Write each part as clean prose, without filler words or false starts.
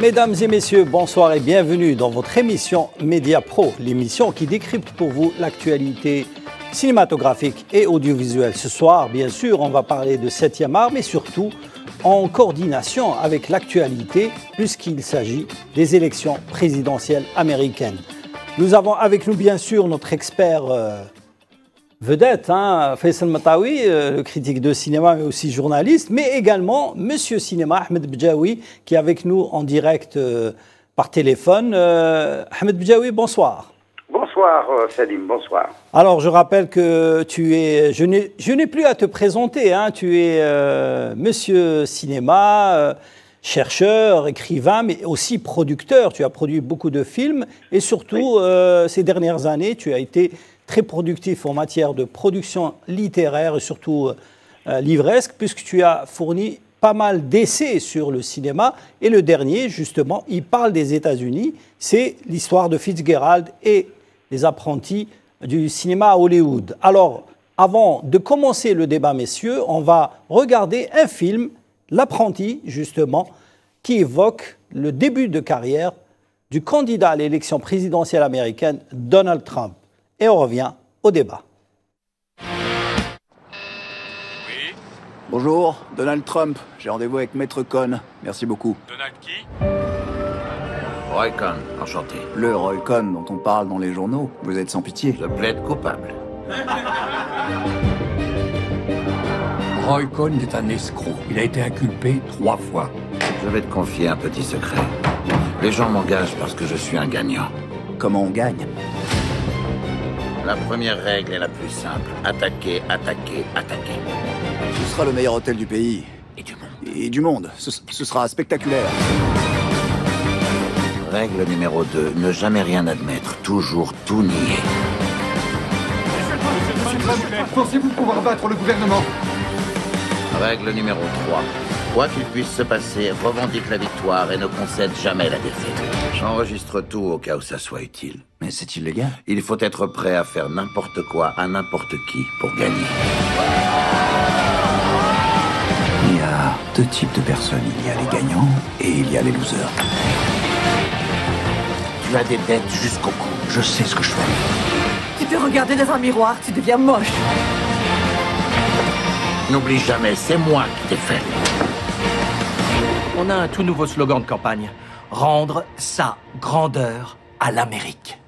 Mesdames et messieurs, bonsoir et bienvenue dans votre émission Média Pro, l'émission qui décrypte pour vous l'actualité cinématographique et audiovisuelle. Ce soir, bien sûr, on va parler de 7e art, mais surtout en coordination avec l'actualité, puisqu'il s'agit des élections présidentielles américaines. Nous avons avec nous, bien sûr, notre expert vedette, Faisal Matawi, le critique de cinéma, mais aussi journaliste, mais également Monsieur Cinéma, Ahmed Bjaoui, qui est avec nous en direct par téléphone. Ahmed Bjaoui, bonsoir. Bonsoir Salim, bonsoir. Alors je rappelle que tu es, je n'ai plus à te présenter, tu es Monsieur Cinéma, chercheur, écrivain, mais aussi producteur. Tu as produit beaucoup de films et surtout ces dernières années, tu as été très productif en matière de production littéraire et surtout livresque, puisque tu as fourni pas mal d'essais sur le cinéma. Et le dernier, justement, il parle des États-Unis. C'est l'histoire de Fitzgerald et les apprentis du cinéma à Hollywood. Alors, avant de commencer le débat, messieurs, on va regarder un film, L'apprenti, justement, qui évoque le début de carrière du candidat à l'élection présidentielle américaine, Donald Trump. Et on revient au débat. Oui. Bonjour, Donald Trump. J'ai rendez-vous avec Maître Cohn. Merci beaucoup. Donald qui? Roy Cohn, enchanté. Le Roy Cohn dont on parle dans les journaux. Vous êtes sans pitié. Je plaide coupable. Roy Cohn est un escroc. Il a été inculpé 3 fois. Je vais te confier un petit secret. Les gens m'engagent parce que je suis un gagnant. Comment on gagne? La première règle est la plus simple. Attaquer, attaquer, attaquer. Ce sera le meilleur hôtel du pays. Et du monde. Et du monde. Ce sera spectaculaire. Règle numéro 2. Ne jamais rien admettre. Toujours tout nier. Pensez-vous pouvoir battre le gouvernement? Règle numéro 3. Quoi qu'il puisse se passer, revendique la victoire et ne concède jamais la défaite. J'enregistre tout au cas où ça soit utile. Mais c'est illégal. Il faut être prêt à faire n'importe quoi à n'importe qui pour gagner. Il y a 2 types de personnes. Il y a les gagnants et il y a les losers. Tu as des dettes jusqu'au cou. Je sais ce que je fais. Tu te regardes dans un miroir, tu deviens moche. N'oublie jamais, c'est moi qui t'ai fait. On a un tout nouveau slogan de campagne. Rendre sa grandeur à l'Amérique.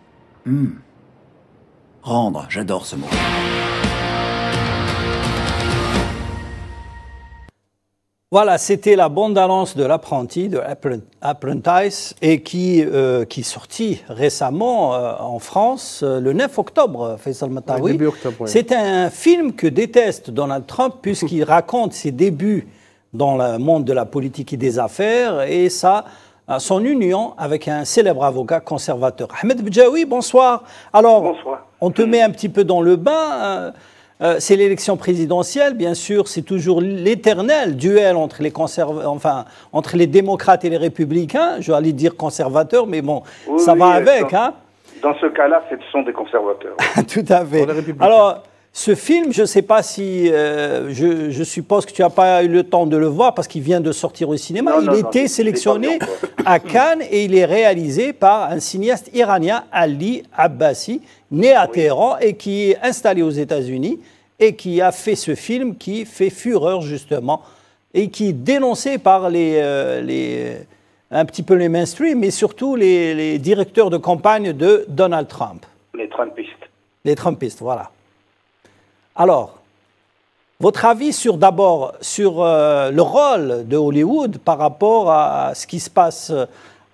Rendre, j'adore ce mot. Voilà, c'était la bande-annonce de L'apprenti, de Apprentice, et qui est sortie récemment en France le 9 octobre, Faisal Matawi. Début octobre, oui. C'est un film que déteste Donald Trump puisqu'il raconte ses débuts dans le monde de la politique et des affaires et son union avec un célèbre avocat conservateur. Ahmed Bjaoui, bonsoir. Alors, Bonsoir. On te met un petit peu dans le bain. C'est l'élection présidentielle, bien sûr, c'est toujours l'éternel duel entre entre les démocrates et les républicains. Je vais aller dire conservateurs, mais bon, Oui, ça va oui, avec. Dans ce cas-là, ce sont des conservateurs. Tout à fait. Alors, ce film, je ne sais pas si... je suppose que tu n'as pas eu le temps de le voir parce qu'il vient de sortir au cinéma. Il a été sélectionné à Cannes et il est réalisé par un cinéaste iranien, Ali Abbasi, né à Téhéran et qui est installé aux États-Unis et qui a fait ce film qui fait fureur, justement, et qui est dénoncé par un petit peu les mainstream, mais surtout les directeurs de campagne de Donald Trump. Les Trumpistes. Les Trumpistes, voilà. Alors, votre avis d'abord sur le rôle de Hollywood par rapport à ce qui se passe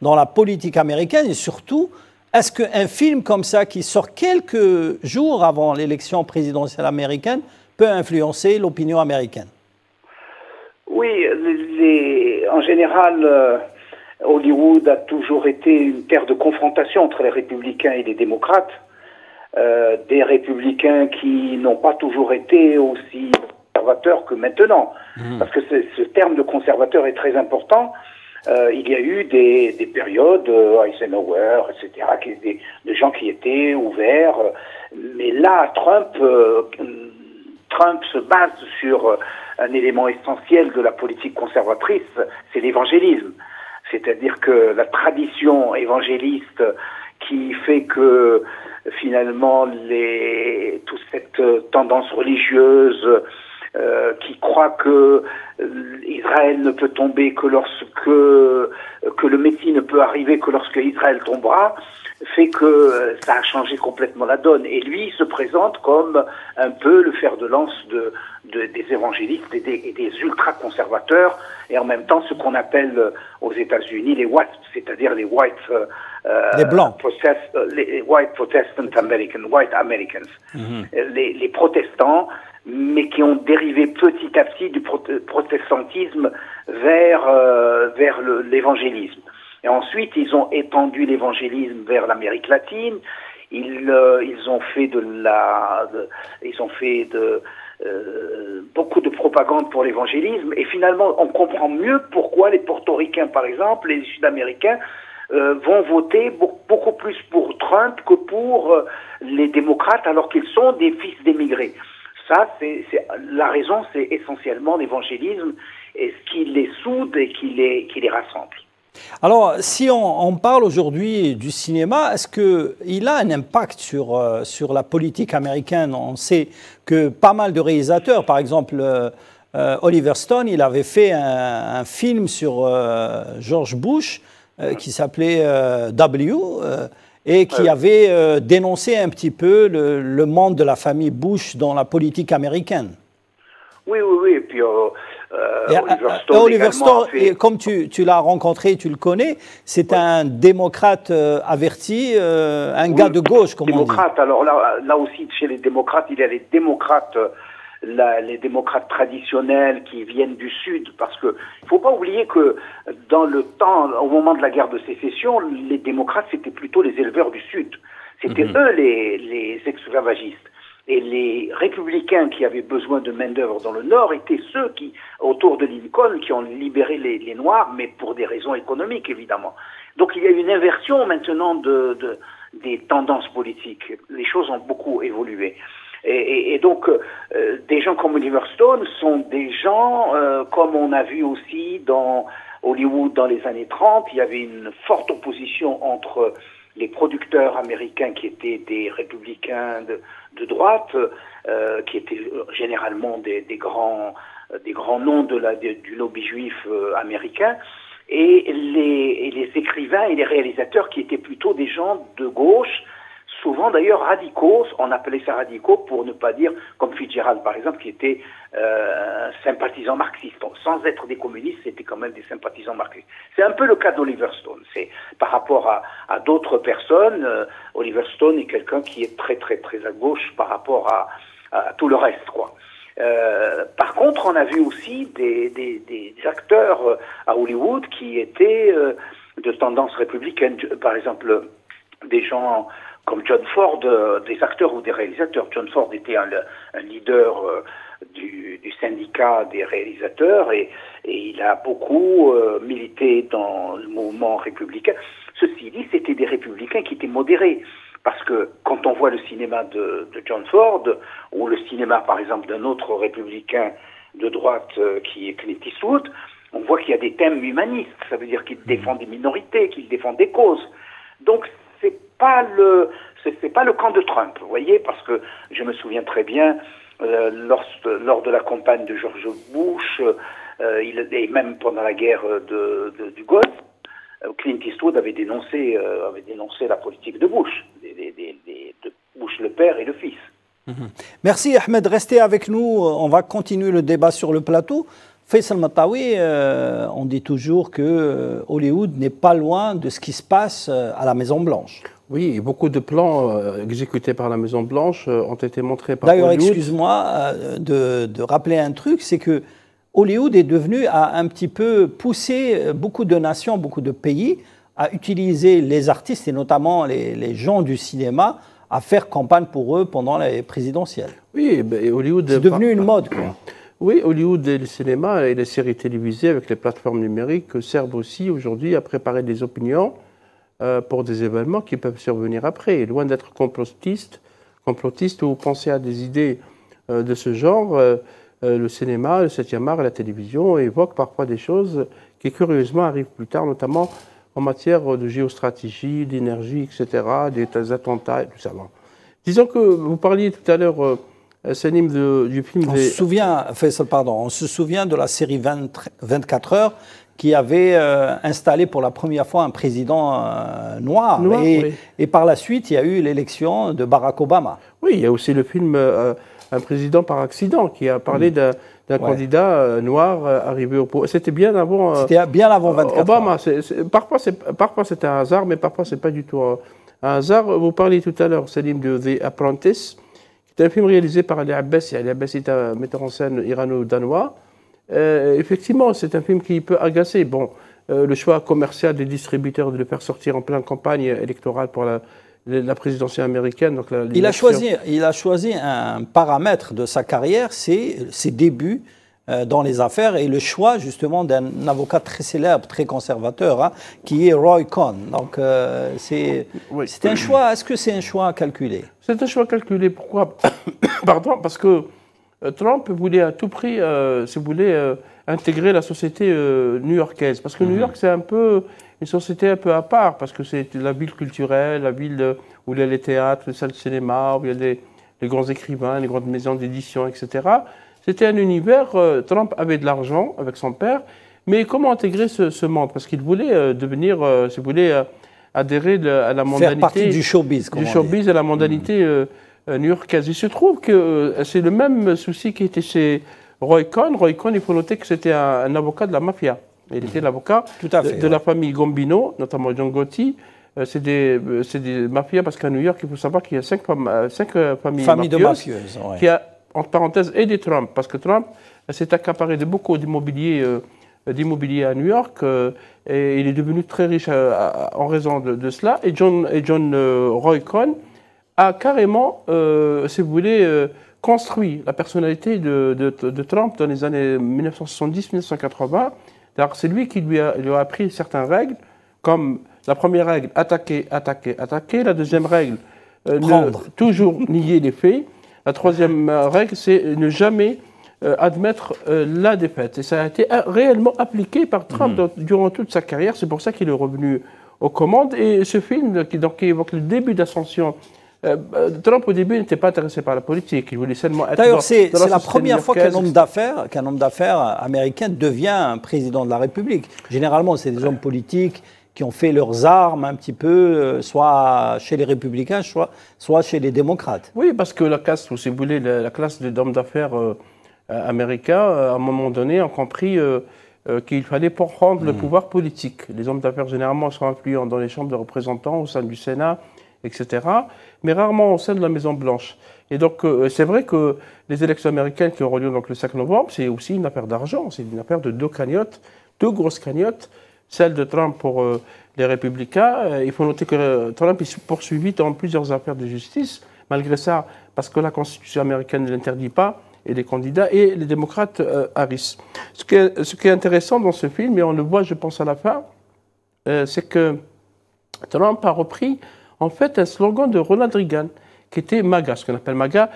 dans la politique américaine et surtout, est-ce qu'un film comme ça qui sort quelques jours avant l'élection présidentielle américaine peut influencer l'opinion américaine? Oui, en général, Hollywood a toujours été une terre de confrontation entre les républicains et les démocrates. Des républicains qui n'ont pas toujours été aussi conservateurs que maintenant. Parce que ce terme de conservateur est très important. Il y a eu des périodes, Eisenhower, etc., des gens qui étaient ouverts. Mais là, Trump se base sur un élément essentiel de la politique conservatrice, c'est l'évangélisme. C'est-à-dire que la tradition évangéliste qui fait que finalement toute cette tendance religieuse qui croit que Israël ne peut tomber que que le Messie ne peut arriver que lorsque Israël tombera, fait que ça a changé complètement la donne. Et lui, il se présente comme un peu le fer de lance des évangélistes et des ultra-conservateurs, et en même temps ce qu'on appelle aux États-Unis les WASP, c'est-à-dire les white les blancs, les white Protestant Americans, les protestants, mais qui ont dérivé petit à petit du protestantisme vers l'évangélisme. Et ensuite, ils ont étendu l'évangélisme vers l'Amérique latine. Ils ont fait beaucoup de propagande pour l'évangélisme. Et finalement, on comprend mieux pourquoi les Portoricains, par exemple, les Sud-Américains, vont voter beaucoup plus pour Trump que pour les démocrates, alors qu'ils sont des fils d'émigrés. Ça, la raison, c'est essentiellement l'évangélisme et ce qui les soude et qui les rassemble. Alors, si on parle aujourd'hui du cinéma, est-ce qu'il a un impact sur la politique américaine? On sait que pas mal de réalisateurs, par exemple Oliver Stone, il avait fait un film sur George Bush qui s'appelait W et qui avait dénoncé un petit peu le monde de la famille Bush dans la politique américaine. Oui. Et puis Oliver Stone, comme tu l'as rencontré, tu le connais, c'est un démocrate averti, un gars de gauche, comme on dit. Alors là aussi, chez les démocrates, il y a les démocrates traditionnels qui viennent du Sud, parce que il faut pas oublier que dans le temps, au moment de la guerre de sécession, les démocrates, c'était plutôt les éleveurs du Sud. C'était eux les esclavagistes. Et les républicains qui avaient besoin de main-d'œuvre dans le Nord étaient ceux qui, autour de Lincoln, qui ont libéré les Noirs, mais pour des raisons économiques, évidemment. Donc il y a une inversion maintenant des tendances politiques. Les choses ont beaucoup évolué. Et donc, des gens comme Oliver Stone sont des gens, comme on a vu aussi dans Hollywood dans les années 30, il y avait une forte opposition entre les producteurs américains qui étaient des républicains de droite, qui étaient généralement des grands noms du lobby juif américain, et les écrivains et les réalisateurs qui étaient plutôt des gens de gauche, souvent d'ailleurs radicaux, on appelait ça radicaux pour ne pas dire, comme Fitzgerald par exemple, qui était sympathisant marxiste. Sans être des communistes, c'était quand même des sympathisants marxistes. C'est un peu le cas d'Oliver Stone. C'est par rapport à d'autres personnes, Oliver Stone est quelqu'un qui est très très très à gauche par rapport à tout le reste, quoi. Par contre, on a vu aussi des acteurs à Hollywood qui étaient de tendance républicaine. Par exemple, des gens comme John Ford, des acteurs ou des réalisateurs. John Ford était un leader du syndicat des réalisateurs et il a beaucoup milité dans le mouvement républicain. Ceci dit, c'était des républicains qui étaient modérés. Parce que quand on voit le cinéma de John Ford, ou le cinéma par exemple d'un autre républicain de droite qui est Clint Eastwood, on voit qu'il y a des thèmes humanistes. Ça veut dire qu'il défend des minorités, qu'il défend des causes. Donc c'est pas le camp de Trump, vous voyez, parce que je me souviens très bien lors de la campagne de George Bush, et même pendant la guerre du Golfe, Clint Eastwood avait dénoncé la politique de Bush, de Bush le père et le fils. Merci Ahmed, restez avec nous, on va continuer le débat sur le plateau. Faisal Matawi, on dit toujours que Hollywood n'est pas loin de ce qui se passe à la Maison-Blanche. Oui, et beaucoup de plans exécutés par la Maison-Blanche ont été montrés par Hollywood. D'ailleurs, excuse-moi de rappeler un truc, c'est que Hollywood est devenu à un petit peu pousser beaucoup de nations, beaucoup de pays à utiliser les artistes et notamment les gens du cinéma à faire campagne pour eux pendant les présidentielles. Oui, Hollywood... C'est devenu une mode, quoi. Oui, Hollywood et le cinéma et les séries télévisées avec les plateformes numériques servent aussi aujourd'hui à préparer des opinions pour des événements qui peuvent survenir après. Et loin d'être complotiste ou penser à des idées de ce genre, le cinéma, le 7e art et la télévision évoquent parfois des choses qui curieusement arrivent plus tard, notamment en matière de géostratégie, d'énergie, etc., des attentats et tout ça. Bon. Disons que vous parliez tout à l'heure, Salim, du film... On se souvient de la série 24 heures qui avait installé pour la première fois un président noir. Et par la suite, il y a eu l'élection de Barack Obama. Oui, il y a aussi le film Un président par accident qui a parlé d'un candidat noir arrivé au pouvoir. C'était bien avant... C'était bien avant 24 Obama. heures. Parfois c'est un hasard, mais parfois c'est pas du tout un hasard. Vous parliez tout à l'heure, Salim, de The Apprentice. C'est un film réalisé par Ali Abbasi. Ali Abbasi est un metteur en scène irano-danois. Effectivement, c'est un film qui peut agacer. Bon, le choix commercial des distributeurs de le faire sortir en pleine campagne électorale pour la présidentielle américaine. Donc il a choisi un paramètre de sa carrière, c'est ses débuts dans les affaires et le choix justement d'un avocat très célèbre, très conservateur, qui est Roy Cohn. Donc c'est un choix. Est-ce que c'est un choix calculé? C'est un choix calculé. Pourquoi? Pardon, parce que Trump voulait à tout prix, si vous voulez, intégrer la société new-yorkaise. Parce que New York, c'est un peu une société un peu à part, parce que c'est la ville culturelle, la ville où il y a les théâtres, les salles de cinéma, où il y a les grands écrivains, les grandes maisons d'édition, etc. C'était un univers, Trump avait de l'argent avec son père, mais comment intégrer ce monde? Parce qu'il voulait devenir, si vous voulez, adhérer à la mondanité. Faire partie du showbiz, du showbiz, à la mondanité new-yorkaise. Il se trouve que c'est le même souci qui était chez Roy Cohn. Roy Cohn, il faut noter que c'était un avocat de la mafia. Il était l'avocat de la famille Gambino, notamment John Gotti. C'est des mafias parce qu'à New York, il faut savoir qu'il y a 5 familles de mafieuses. Ouais. Qui a, entre parenthèses, aidé Trump. Parce que Trump s'est accaparé de beaucoup d'immobilier à New York et il est devenu très riche en raison de cela. Et John Roy Cohn a carrément, si vous voulez, construit la personnalité de Trump dans les années 1970-1980. C'est lui qui lui a appris certaines règles, comme la première règle, attaquer. La deuxième règle, toujours nier les faits. La troisième règle, c'est ne jamais admettre la défaite. Et ça a été réellement appliqué par Trump durant toute sa carrière. C'est pour ça qu'il est revenu aux commandes. Et ce film, qui évoque le début d'ascension, Trump au début n'était pas intéressé par la politique, il voulait seulement être. D'ailleurs, c'est la première fois qu'un homme d'affaires américain devient président de la République. Généralement, c'est des hommes politiques qui ont fait leurs armes un petit peu, soit chez les républicains, soit chez les démocrates. Oui, parce que la caste, si vous voulez, la classe d'hommes d'affaires américains, à un moment donné, ont compris qu'il fallait prendre le pouvoir politique. Les hommes d'affaires, généralement, sont influents dans les chambres de représentants, au sein du Sénat, etc., mais rarement au sein de la Maison-Blanche. Et donc, c'est vrai que les élections américaines qui auront lieu donc, le 5 novembre, c'est aussi une affaire d'argent, c'est une affaire de deux grosses cagnottes, celle de Trump pour les républicains. Il faut noter que Trump est poursuivi dans plusieurs affaires de justice, malgré ça, parce que la Constitution américaine ne l'interdit pas, et les candidats, et les démocrates Harris. Ce qui est intéressant dans ce film, et on le voit, je pense, à la fin, c'est que Trump a repris en fait un slogan de Ronald Reagan, qui était MAGA, ce qu'on appelle MAGA,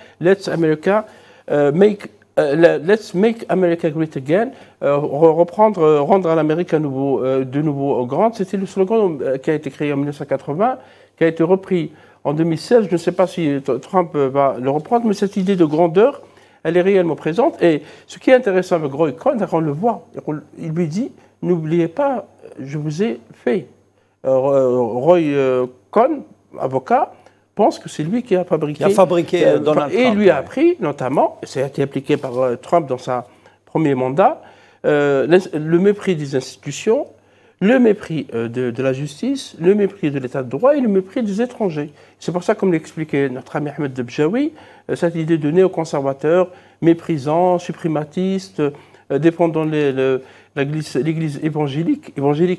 Let's make America great again, rendre l'Amérique de nouveau grande. C'était le slogan qui a été créé en 1980, qui a été repris en 2016. Je ne sais pas si Trump va le reprendre, mais cette idée de grandeur, elle est réellement présente. Et ce qui est intéressant avec Roy Cohn, on le voit, il lui dit, n'oubliez pas, je vous ai fait. Roy Cohn, avocat, pense que c'est lui qui a fabriqué Donald Trump. Et lui a appris, notamment, ça a été appliqué par Trump dans son premier mandat, le mépris des institutions, le mépris de la justice, le mépris de l'état de droit et le mépris des étrangers. C'est pour ça, comme l'expliquait notre ami Ahmed Debjaoui, cette idée de néoconservateur, méprisant, suprématiste, défendant l'Église évangélique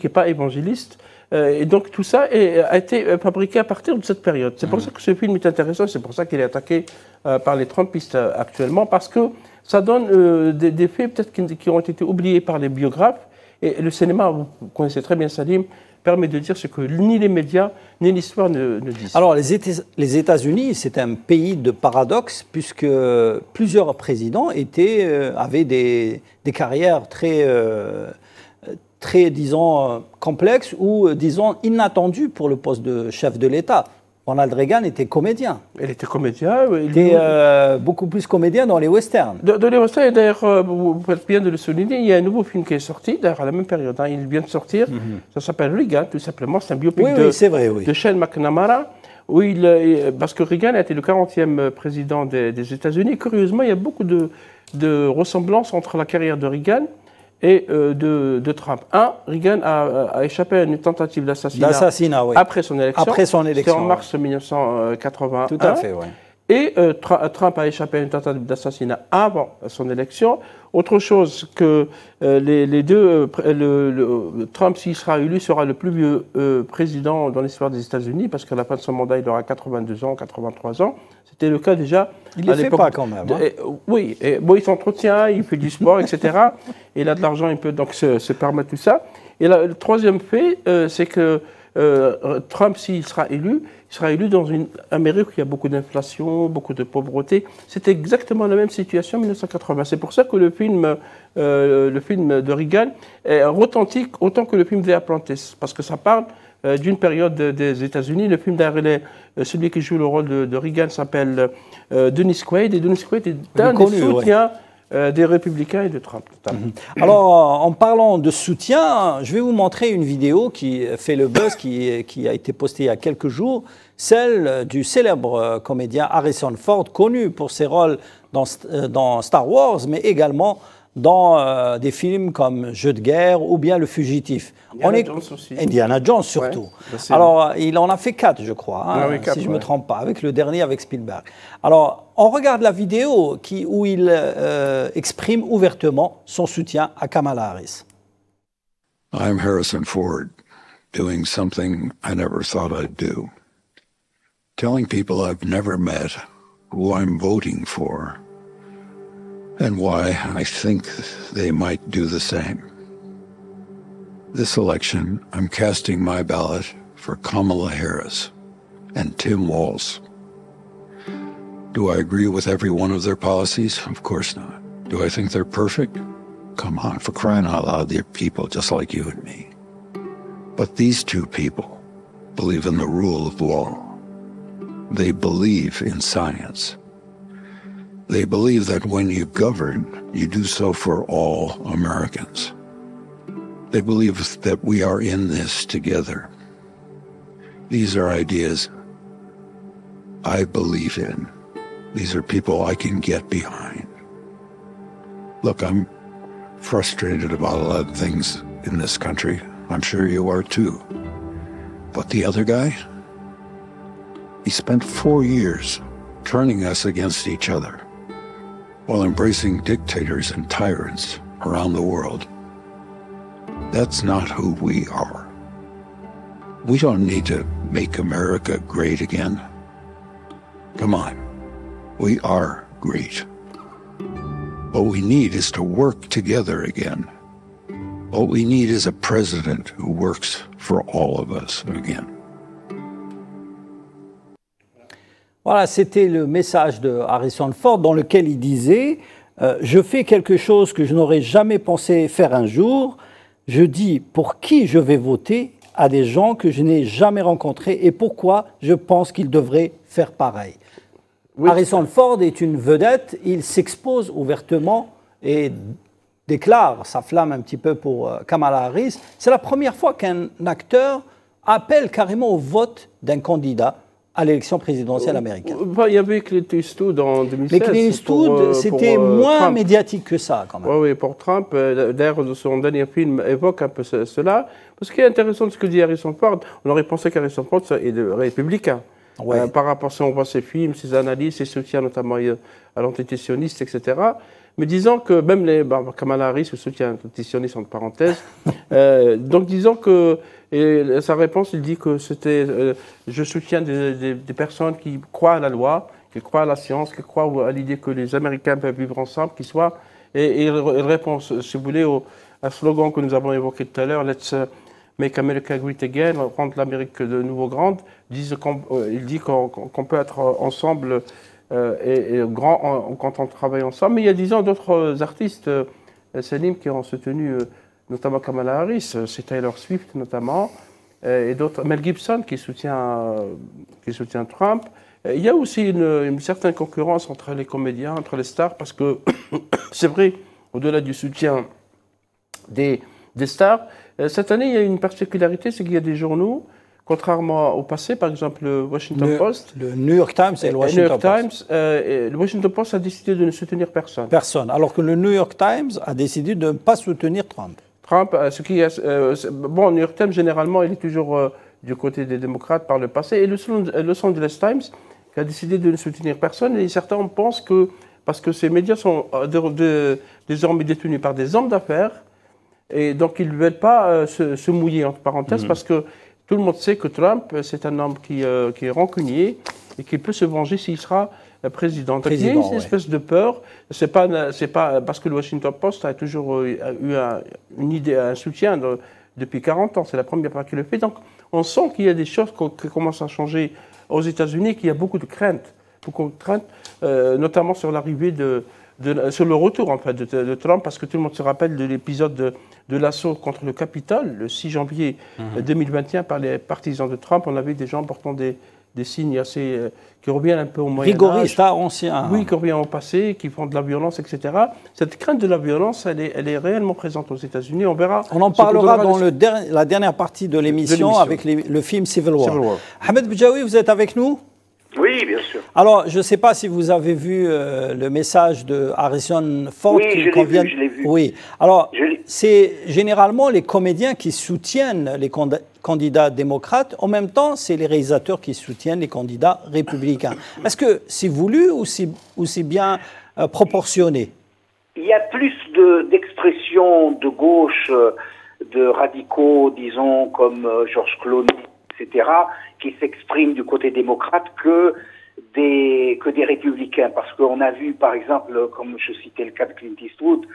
et pas évangéliste. Et donc tout ça a été fabriqué à partir de cette période. C'est pour ça que ce film est intéressant, c'est pour ça qu'il est attaqué par les Trumpistes actuellement, parce que ça donne des faits peut-être qui ont été oubliés par les biographes. Et le cinéma, vous connaissez très bien Salim, permet de dire ce que ni les médias ni l'histoire ne disent. Alors, les États-Unis, c'est un pays de paradoxe, puisque plusieurs présidents avaient des carrières très, disons, complexes ou, disons, inattendues pour le poste de chef de l'État. Ronald Reagan était comédien. Il était comédien. Il était beaucoup plus comédien dans les westerns. Dans les westerns, d'ailleurs, vous faites bien de le souligner, il y a un nouveau film qui est sorti, d'ailleurs à la même période, hein, il vient de sortir, ça s'appelle Reagan, tout simplement, c'est un biopic de Shane McNamara, où parce que Reagan a été le 40e président des États-Unis. Curieusement, il y a beaucoup de ressemblances entre la carrière de Reagan et de Trump. Reagan a échappé à une tentative d'assassinat oui. Après son élection. C'était en mars 1981. Tout à fait, oui. Et Trump a échappé à une tentative d'assassinat avant son élection. Autre chose que les deux, Trump, s'il sera élu, sera le plus vieux président dans l'histoire des États-Unis, parce qu'à la fin de son mandat, il aura 82 ans, 83 ans. C'était le cas déjà il à l'époque. Il ne fait pas quand même. Oui, il s'entretient, il fait du sport, etc. Il a de l'argent, il peut donc se permettre tout ça. Et là, le troisième fait, c'est que Trump, s'il sera élu, il sera élu dans une Amérique où il y a beaucoup d'inflation, beaucoup de pauvreté. C'était exactement la même situation en 1980. C'est pour ça que le film de Reagan est authentique autant que le film The Apprentice, parce que ça parle d'une période des États-Unis. Le film d'ailleurs, celui qui joue le rôle de Reagan s'appelle Dennis Quaid, et Dennis Quaid est un des soutiens des Républicains et de Trump. Alors, en parlant de soutien, je vais vous montrer une vidéo qui fait le buzz, qui a été postée il y a quelques jours, celle du célèbre comédien Harrison Ford, connu pour ses rôles dans Star Wars, mais également dans des films comme Jeux de guerre ou bien Le Fugitif. Indiana Jones surtout. Ouais, alors, il en a fait 4, je crois, hein, 4, si je ne me trompe pas, avec le dernier avec Spielberg. Alors, on regarde la vidéo où il exprime ouvertement son soutien à Kamala Harris. I'm Harrison Ford, doing something I never thought I'd do. Telling people I've never met who I'm voting for. And why I think they might do the same. This election, I'm casting my ballot for Kamala Harris and Tim Walz. Do I agree with every one of their policies? Of course not. Do I think they're perfect? Come on, for crying out loud, they're people just like you and me. But these two people believe in the rule of law. They believe in science. They believe that when you govern, you do so for all Americans. They believe that we are in this together. These are ideas I believe in. These are people I can get behind. Look, I'm frustrated about a lot of things in this country. I'm sure you are too. But the other guy, he spent 4 years turning us against each other, while embracing dictators and tyrants around the world. That's not who we are. We don't need to make America great again. Come on, we are great. What we need is to work together again. What we need is a president who works for all of us again. Voilà, c'était le message de Harrison Ford dans lequel il disait je fais quelque chose que je n'aurais jamais pensé faire un jour. Je dis pour qui je vais voter à des gens que je n'ai jamais rencontrés et pourquoi je pense qu'ils devraient faire pareil. Oui. Harrison Ford est une vedette, il s'expose ouvertement et déclare sa flamme un petit peu pour Kamala Harris. C'est la première fois qu'un acteur appelle carrément au vote d'un candidat à l'élection présidentielle américaine. Il y avait Clint Eastwood en 2016. Mais Clint Eastwood, c'était moins Trump. Médiatique que ça, quand même. Oui, pour Trump. D'ailleurs, son dernier film évoque un peu cela. Parce qu'il est intéressant de ce que dit Harrison Ford. On aurait pensé qu'Harrison Ford est républicain. Ouais. Par rapport à si on voit ses films, ses analyses, ses soutiens notamment à l'antitétionniste, etc. Mais disons que même Kamala Harris, le soutien antitétionniste entre parenthèses, donc disons que et sa réponse, il dit que c'était je soutiens des personnes qui croient à la loi, qui croient à la science, qui croient à l'idée que les Américains peuvent vivre ensemble, qu'ils soient. Et il répond, si vous voulez, à un slogan que nous avons évoqué tout à l'heure, Let's Make America Great Again, rendre l'Amérique de nouveau grande. Il dit qu'on peut être ensemble et grand quand on travaille ensemble. Mais il y a, disons, d'autres artistes, Salim, qui ont soutenu notamment Kamala Harris, c'est Taylor Swift notamment, et d'autres, Mel Gibson qui soutient Trump. Il y a aussi une certaine concurrence entre les comédiens, entre les stars, parce que c'est vrai, au-delà du soutien des stars, cette année, il y a une particularité, c'est qu'il y a des journaux, contrairement au passé, par exemple le Washington Post. Le New York Times et le Washington Post. Le Washington Post a décidé de ne soutenir personne. Personne, alors que le New York Times a décidé de ne pas soutenir Trump. Bon, le New York Times, généralement, il est toujours du côté des démocrates par le passé. Et le Los Angeles Times, qui a décidé de ne soutenir personne. Et certains pensent que, parce que ces médias sont désormais détenus par des hommes d'affaires, et donc ils ne veulent pas se mouiller, entre parenthèses, parce que tout le monde sait que Trump, c'est un homme qui est rancunier et qui peut se venger s'il sera président. Donc, il y a une espèce de peur. C'est pas parce que le Washington Post a toujours eu une idée, un soutien depuis 40 ans. C'est la première fois qu'il le fait. Donc, on sent qu'il y a des choses qui commencent à changer aux États-Unis, qu'il y a beaucoup de craintes, notamment sur l'arrivée sur le retour en fait de Trump, parce que tout le monde se rappelle de l'épisode de l'assaut contre le Capitole, le 6 janvier 2021, par les partisans de Trump. On avait des gens portant des signes assez qui reviennent un peu au Moyen-Âge. Rigoristes, anciens. Oui, qui reviennent au passé, qui font de la violence, etc. Cette crainte de la violence, elle est réellement présente aux États-Unis. On verra. On en parlera dans la dernière partie de l'émission avec le film Civil War. Ahmed Bidjaoui, vous êtes avec nous? Oui, bien sûr. Alors, je ne sais pas si vous avez vu le message de Harrison Ford. Oui, je l'ai vu. Oui. Alors, c'est généralement les comédiens qui soutiennent les candidats démocrates. En même temps, c'est les réalisateurs qui soutiennent les candidats républicains. Est-ce que c'est voulu ou c'est bien proportionné? Il y a plus d'expressions de gauche, de radicaux, disons, comme George Clooney, etc., qui s'expriment du côté démocrate que des républicains. Parce qu'on a vu, par exemple, comme je citais le cas de Clint Eastwood,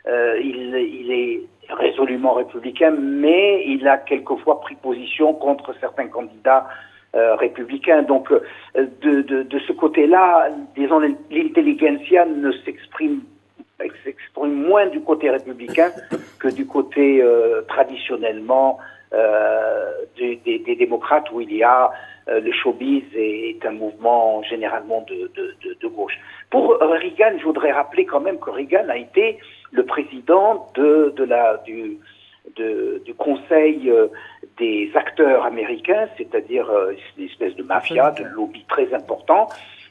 il est résolument républicain, mais il a quelquefois pris position contre certains candidats républicains. Donc, de ce côté-là, disons, l'intelligentsia ne s'exprime moins du côté républicain que du côté traditionnellement des démocrates, où il y a le showbiz est un mouvement généralement de gauche. Pour Reagan, je voudrais rappeler quand même que Reagan a été le président du conseil des acteurs américains, c'est-à-dire une espèce de mafia, de lobby très important,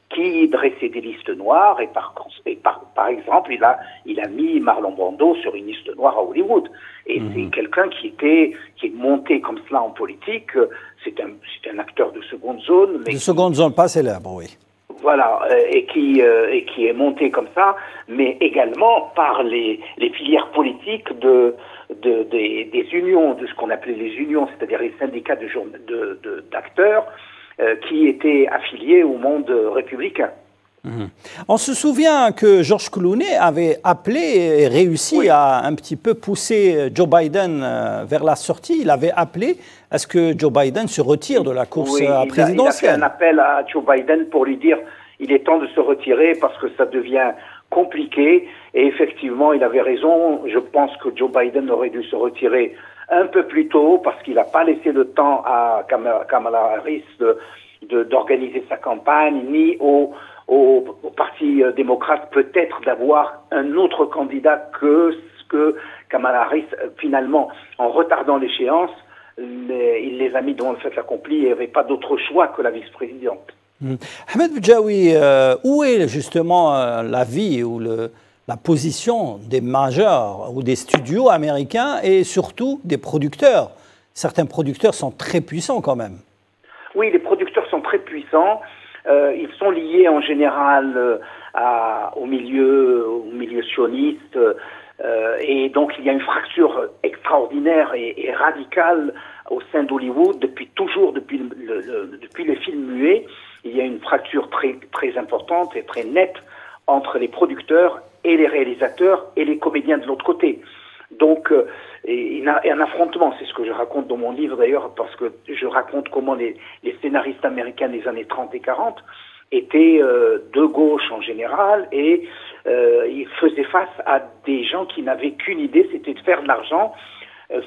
qui dressait des listes noires et par exemple il a mis Marlon Brando sur une liste noire à Hollywood. Et c'est quelqu'un qui est monté comme cela en politique. C'est un acteur de seconde zone, mais de seconde zone, pas célèbre, oui. Voilà, et qui est monté comme ça, mais également par les filières politiques des unions, de ce qu'on appelait les unions, c'est-à-dire les syndicats d'acteurs qui étaient affiliés au monde républicain. On se souvient que George Clooney avait appelé et réussi à un petit peu pousser Joe Biden vers la sortie. Il avait appelé à ce que Joe Biden se retire de la course présidentielle. Il a fait un appel à Joe Biden pour lui dire il est temps de se retirer parce que ça devient compliqué. Et effectivement, il avait raison. Je pense que Joe Biden aurait dû se retirer un peu plus tôt parce qu'il n'a pas laissé le temps à Kamala Harris d'organiser sa campagne, ni au Parti démocrate peut-être d'avoir un autre candidat que ce que Kamala Harris, finalement, en retardant l'échéance, il les a mis devant le fait accompli et il n'y avait pas d'autre choix que la vice-présidente. Ahmed Bidjaoui, où est justement l'avis ou la position des majors ou des studios américains et surtout des producteurs? Certains producteurs sont très puissants quand même. Oui, les producteurs sont très puissants. Ils sont liés en général au milieu sioniste et donc il y a une fracture extraordinaire et radicale au sein d'Hollywood depuis les films muets. Il y a une fracture très, très importante et très nette entre les producteurs et les réalisateurs et les comédiens de l'autre côté. Donc et un affrontement. C'est ce que je raconte dans mon livre d'ailleurs, parce que je raconte comment les scénaristes américains des années 30 et 40 étaient de gauche en général, et ils faisaient face à des gens qui n'avaient qu'une idée, c'était de faire de l'argent,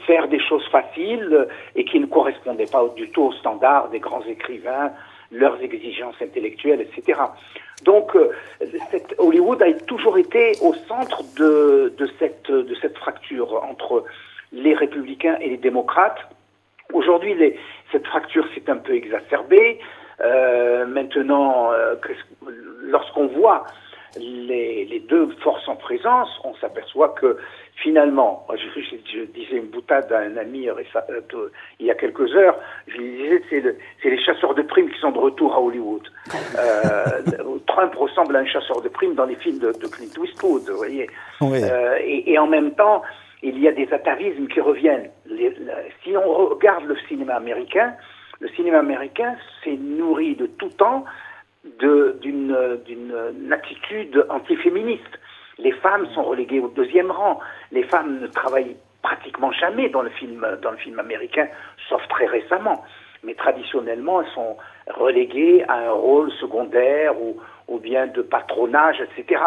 faire des choses faciles et qui ne correspondaient pas du tout aux standards des grands écrivains, leurs exigences intellectuelles, etc. Donc, Hollywood a toujours été au centre de cette fracture entre les républicains et les démocrates. Aujourd'hui, cette fracture s'est un peu exacerbée. Maintenant, lorsqu'on voit les deux forces en présence, on s'aperçoit que finalement, je disais une boutade à un ami il y a quelques heures, je lui disais c'est les chasseurs de primes qui sont de retour à Hollywood. Trump ressemble à un chasseur de primes dans les films de Clint Eastwood, vous voyez. Oui. Et en même temps, il y a des atavismes qui reviennent. Si on regarde le cinéma américain s'est nourri de tout temps d'une attitude antiféministe. Les femmes sont reléguées au deuxième rang. Les femmes ne travaillent pratiquement jamais dans le film américain, sauf très récemment. Mais traditionnellement, elles sont reléguées à un rôle secondaire ou bien de patronage, etc.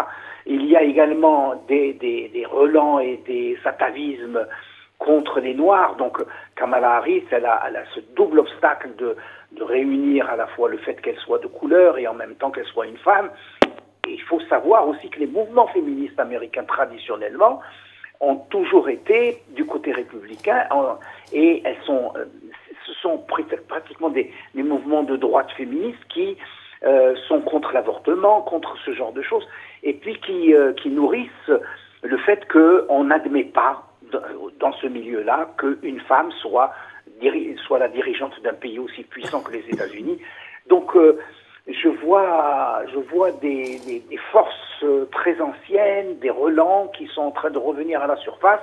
Il y a également des relents et des atavismes contre les Noirs. Donc Kamala Harris, elle a ce double obstacle de réunir à la fois le fait qu'elle soit de couleur et en même temps qu'elle soit une femme. Et il faut savoir aussi que les mouvements féministes américains traditionnellement ont toujours été du côté républicain et ce sont pratiquement des mouvements de droite féministes qui sont contre l'avortement, contre ce genre de choses, et puis qui nourrissent le fait qu'on n'admet pas dans ce milieu-là qu'une femme soit la dirigeante d'un pays aussi puissant que les États-Unis. Donc je vois des forces très anciennes, des relents qui sont en train de revenir à la surface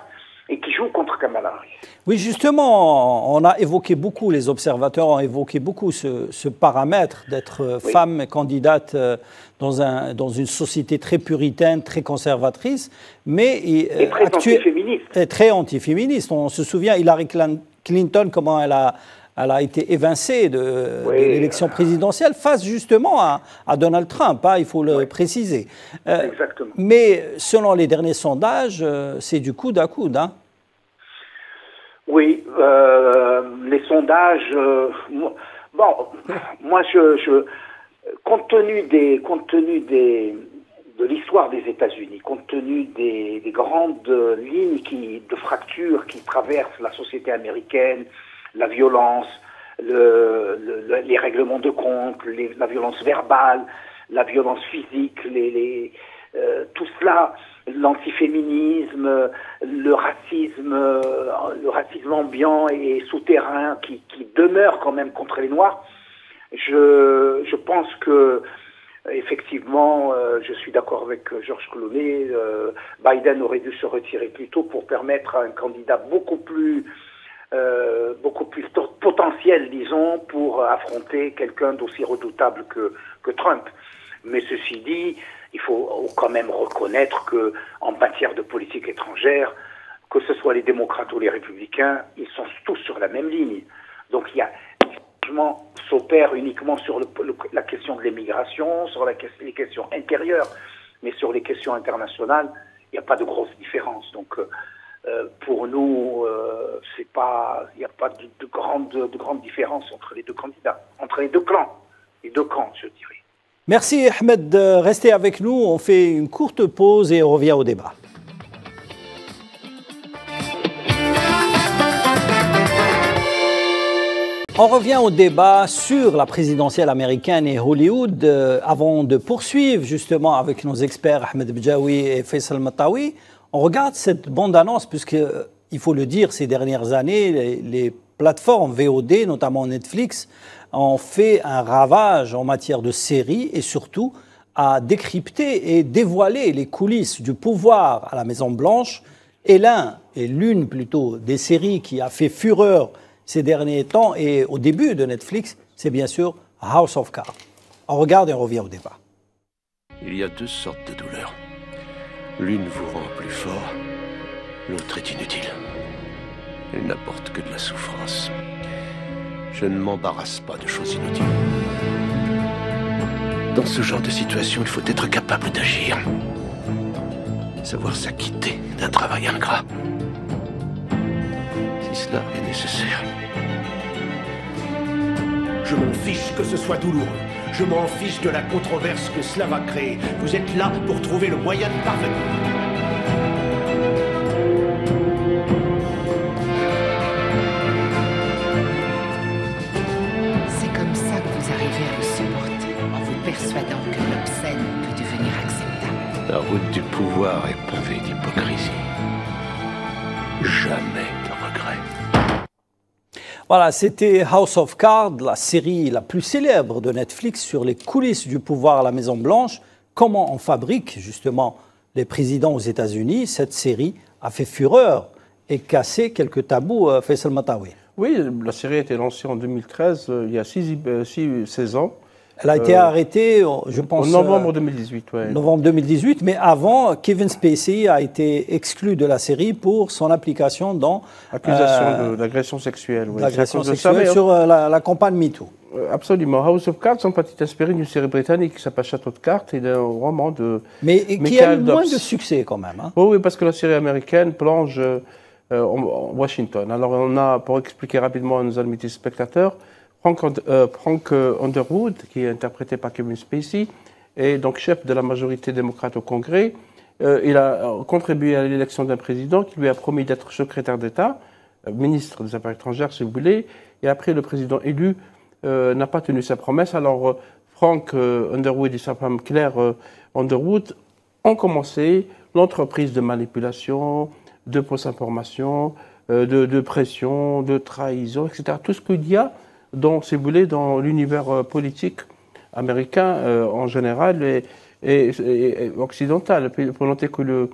et qui jouent contre Kamala Harris. Oui, justement, on a évoqué beaucoup, les observateurs ont évoqué beaucoup ce paramètre d'être femme candidate dans une société très puritaine, très conservatrice, mais et très antiféministe. Très antiféministe. On se souvient, Hillary Clinton, comment elle a été évincée de l'élection présidentielle face justement à Donald Trump, il faut le préciser. Exactement. Mais selon les derniers sondages, c'est du coude à coude. Oui, les sondages... moi, compte tenu de l'histoire des États-Unis, compte tenu des grandes lignes de fracture qui traversent la société américaine, la violence, les règlements de compte, la violence verbale, la violence physique, tout cela, l'antiféminisme, le racisme ambiant et souterrain qui demeure quand même contre les Noirs. Je pense que effectivement, je suis d'accord avec Georges Clooney, Biden aurait dû se retirer plus tôt pour permettre à un candidat beaucoup plus potentiel, disons, pour affronter quelqu'un d'aussi redoutable que Trump. Mais ceci dit, il faut quand même reconnaître que en matière de politique étrangère, que ce soit les démocrates ou les républicains, ils sont tous sur la même ligne. Donc il y a s'opère uniquement sur la question de l'immigration, sur les questions intérieures, mais sur les questions internationales, il n'y a pas de grosse différence. Donc pour nous, il n'y a pas de grande différence entre les deux candidats, entre les deux camps, je dirais. Merci Ahmed, restez avec nous, on fait une courte pause et on revient au débat. On revient au débat sur la présidentielle américaine et Hollywood. Avant de poursuivre justement avec nos experts Ahmed Bjaoui et Faisal Matawi, on regarde cette bande-annonce puisqu'il faut le dire, ces dernières années, les plateformes VOD, notamment Netflix, ont fait un ravage en matière de séries et surtout à décrypter et dévoiler les coulisses du pouvoir à la Maison-Blanche. Et l'une plutôt des séries qui a fait fureur ces derniers temps et au début de Netflix, c'est bien sûr House of Cards. On regarde et on revient au débat. Il y a deux sortes de douleurs. L'une vous rend plus fort, l'autre est inutile. Elle n'apporte que de la souffrance. Je ne m'embarrasse pas de choses inutiles. Dans ce genre de situation, il faut être capable d'agir. Savoir s'acquitter d'un travail ingrat. Si cela est nécessaire. Je m'en fiche que ce soit douloureux. Je m'en fiche de la controverse que cela va créer. Vous êtes là pour trouver le moyen de parvenir. C'est comme ça que vous arrivez à le supporter, en vous persuadant que l'obscène peut devenir acceptable. La route du pouvoir est pavée d'hypocrisie. Jamais de regret. Voilà, c'était House of Cards, la série la plus célèbre de Netflix sur les coulisses du pouvoir à la Maison-Blanche. Comment on fabrique justement les présidents aux États-Unis. Cette série a fait fureur et cassé quelques tabous, Faisal Matawi. Oui, la série a été lancée en 2013, il y a 16 ans. Elle a été arrêtée, je pense... En novembre 2018, oui. Novembre 2018, mais avant, Kevin Spacey a été exclu de la série pour son application dans... Accusation d'agression sexuelle. Oui. D'agression sexuelle sur la campagne MeToo. Absolument. House of Cards, en partie inspiré d'une série britannique qui s'appelle Château de cartes et d'un roman de... Mais qui a eu moins de succès quand même. Hein. Oui, parce que la série américaine plonge en Washington. Alors on a, pour expliquer rapidement à nos amis spectateurs, Frank Underwood, qui est interprété par Kevin Spacey, est donc chef de la majorité démocrate au Congrès. Il a contribué à l'élection d'un président qui lui a promis d'être secrétaire d'État, ministre des Affaires étrangères si vous voulez, et après le président élu n'a pas tenu sa promesse. Alors Frank Underwood et sa femme Claire Underwood ont commencé l'entreprise de manipulation, de fausse information, de pression, de trahison, etc. Tout ce qu'il y a si vous voulez, dans l'univers politique américain en général et occidental. Pour noter que le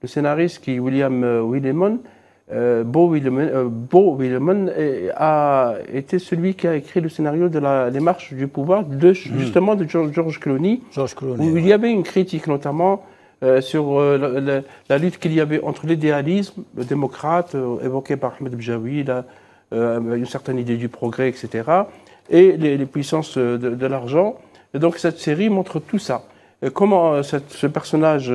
scénariste qui est William Willimon, Beau Willimon a été celui qui a écrit le scénario de Les Marches du pouvoir, justement de George Clooney, où il y avait une critique notamment sur la lutte qu'il y avait entre l'idéalisme démocrate évoqué par Ahmed Bjawi, une certaine idée du progrès, etc., et les puissances de l'argent. Et donc cette série montre tout ça. Et comment ce personnage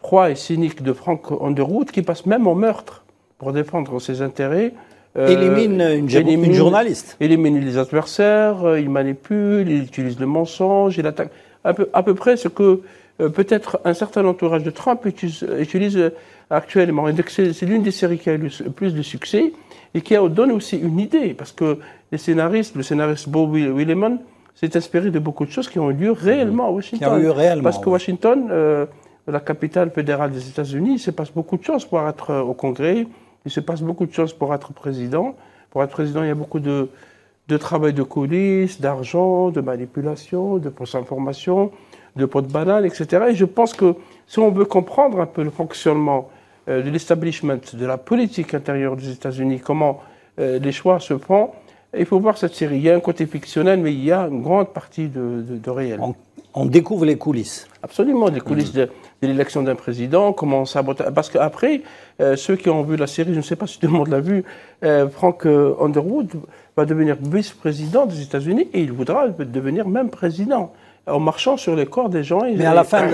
froid et cynique de Frank Underwood, qui passe même au meurtre pour défendre ses intérêts, élimine une journaliste. Élimine les adversaires, il manipule, il utilise le mensonge, il attaque à peu près ce que peut-être un certain entourage de Trump utilise actuellement. C'est l'une des séries qui a eu le plus de succès et qui a donné aussi une idée, parce que le scénariste Beau Willimon s'est inspiré de beaucoup de choses qui ont eu lieu réellement à Washington. Parce que Washington, la capitale fédérale des États-Unis, il se passe beaucoup de choses pour être au Congrès, il se passe beaucoup de choses pour être président. Pour être président, il y a beaucoup de travail de coulisses, d'argent, de manipulation, de fausse information, de pots de banane, etc. Et je pense que si on veut comprendre un peu le fonctionnement de l'establishment, de la politique intérieure des États-Unis, comment les choix se font, il faut voir cette série. Il y a un côté fictionnel, mais il y a une grande partie de réel. On découvre les coulisses. Absolument, les coulisses de l'élection d'un président, comment saboter. Parce qu'après, ceux qui ont vu la série, je ne sais pas si tout le monde l'a vu, Frank Underwood va devenir vice-président des États-Unis et il voudra devenir même président, en marchant sur les corps des gens. Mais à la fin,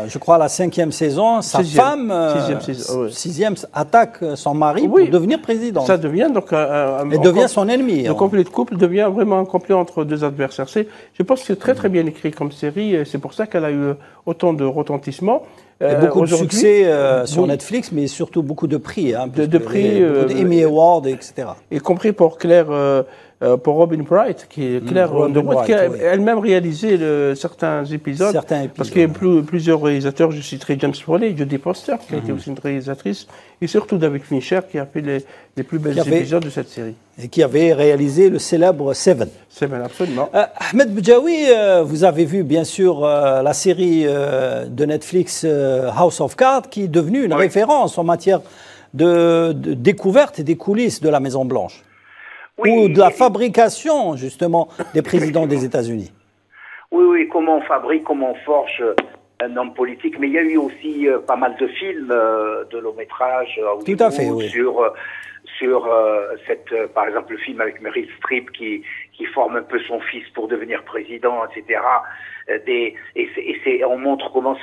je crois, la 5e saison, sa femme, 6e, attaque son mari pour devenir président. Ça devient donc elle devient son ennemi. Le conflit de couple devient vraiment un conflit entre deux adversaires. Je pense que c'est très très bien écrit comme série, et c'est pour ça qu'elle a eu autant de retentissement. Beaucoup de succès sur Netflix, mais surtout beaucoup de prix. Hein, de prix, beaucoup d'Emmy Awards, etc. Y compris pour pour Robin Wright, qui est Claire Underwood, qui a elle-même réalisé certains épisodes. Parce qu'il y a plusieurs réalisateurs, je citerai James Foley, Jodie Foster, qui a été aussi une réalisatrice, et surtout David Fincher, qui a fait les plus belles épisodes de cette série. Et qui avait réalisé le célèbre Seven. Seven, absolument. Ahmed Bjawi, vous avez vu bien sûr la série de Netflix House of Cards, qui est devenue une référence en matière de découverte et des coulisses de la Maison-Blanche. Ou de la fabrication, justement, des présidents des États-Unis. Oui, comment on fabrique, comment on forge un homme politique. Mais il y a eu aussi pas mal de films, de longs métrages tout à fait, sur par exemple, le film avec Meryl Streep qui forme un peu son fils pour devenir président, etc. On montre comment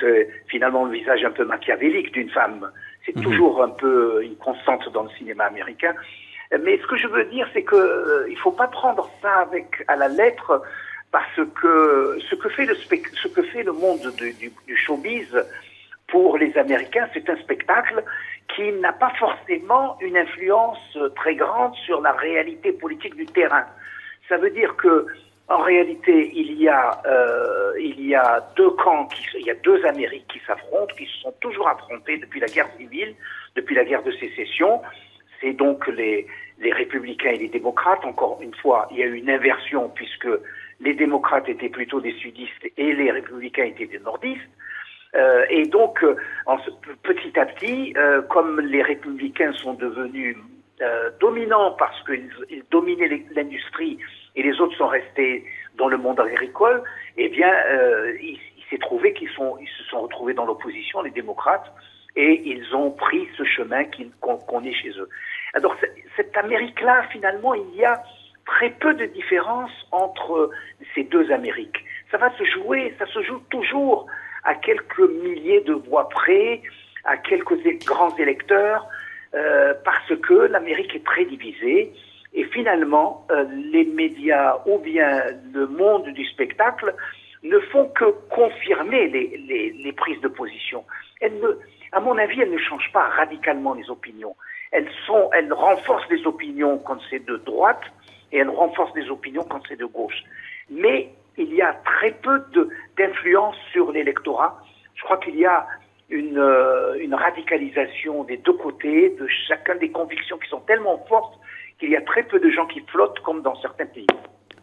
finalement le visage un peu machiavélique d'une femme. C'est toujours un peu une constante dans le cinéma américain. Mais ce que je veux dire, c'est que il faut pas prendre ça à la lettre, parce que ce que fait le monde du showbiz pour les Américains, c'est un spectacle qui n'a pas forcément une influence très grande sur la réalité politique du terrain. Ça veut dire que, en réalité, il y a deux camps, il y a deux Amériques qui s'affrontent, qui se sont toujours affrontées depuis la guerre civile, depuis la guerre de sécession. C'est donc les républicains et les démocrates. Encore une fois, il y a eu une inversion puisque les démocrates étaient plutôt des sudistes et les républicains étaient des nordistes. Et donc, petit à petit, comme les républicains sont devenus dominants parce qu'ils dominaient l'industrie et les autres sont restés dans le monde agricole, eh bien, il s'est trouvé qu'ils se sont retrouvés dans l'opposition, les démocrates, et ils ont pris ce chemin qu'on est chez eux. Alors, cette Amérique-là, finalement, il y a très peu de différence entre ces deux Amériques. Ça se joue toujours à quelques milliers de voix près, à quelques grands électeurs, parce que l'Amérique est très divisée. Et finalement, les médias ou bien le monde du spectacle ne font que confirmer les prises de position. À mon avis, elles ne changent pas radicalement les opinions. Elles renforcent les opinions quand c'est de droite et elles renforcent les opinions quand c'est de gauche. Mais il y a très peu d'influence sur l'électorat. Je crois qu'il y a une radicalisation des deux côtés, de chacun des convictions qui sont tellement fortes qu'il y a très peu de gens qui flottent comme dans certains pays.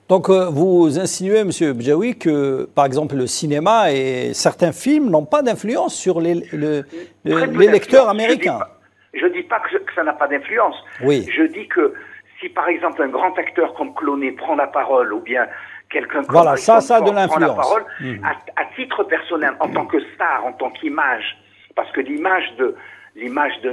Donc vous insinuez, M. Bjaoui, que par exemple le cinéma et certains films n'ont pas d'influence sur l'électeur américain. Je ne dis pas que ça n'a pas d'influence. Oui. Je dis que si par exemple un grand acteur comme Clooney prend la parole, ou bien quelqu'un comme voilà, ça a de prend la l'influence. parole, à titre personnel, en tant que star, en tant qu'image, parce que l'image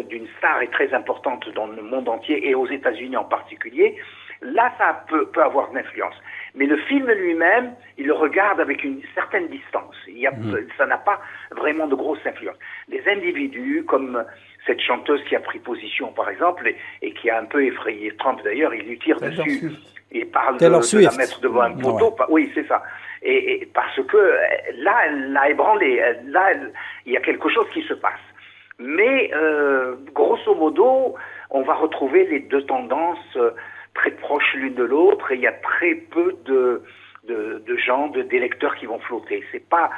d'une star est très importante dans le monde entier et aux États-Unis en particulier, là ça peut avoir de l'influence. Mais le film lui-même, il le regarde avec une certaine distance. Ça n'a pas vraiment de grosse influence. Les individus, comme cette chanteuse qui a pris position, par exemple, et qui a un peu effrayé Trump d'ailleurs, il lui tire dessus. Il parle de la mettre devant un poteau. Ouais. Oui, c'est ça. Et parce que là, elle l'a ébranlé. Là, il y a quelque chose qui se passe. Mais, grosso modo, on va retrouver les deux tendances très proches l'une de l'autre, et il y a très peu de gens, d'électeurs qui vont flotter. C'est pas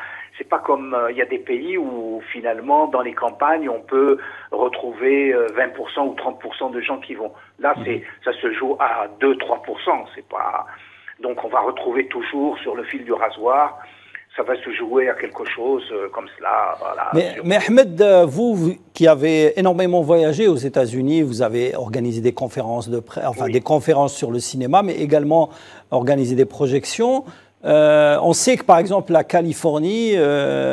comme il y a des pays où finalement dans les campagnes on peut retrouver 20% ou 30% de gens qui vont. Là ça se joue à 2-3%. C'est pas, donc on va retrouver toujours sur le fil du rasoir. Ça va se jouer à quelque chose comme cela. Voilà, mais Ahmed, vous qui avez énormément voyagé aux États-Unis, vous avez organisé des conférences des conférences sur le cinéma, mais également organisé des projections. On sait que par exemple la Californie,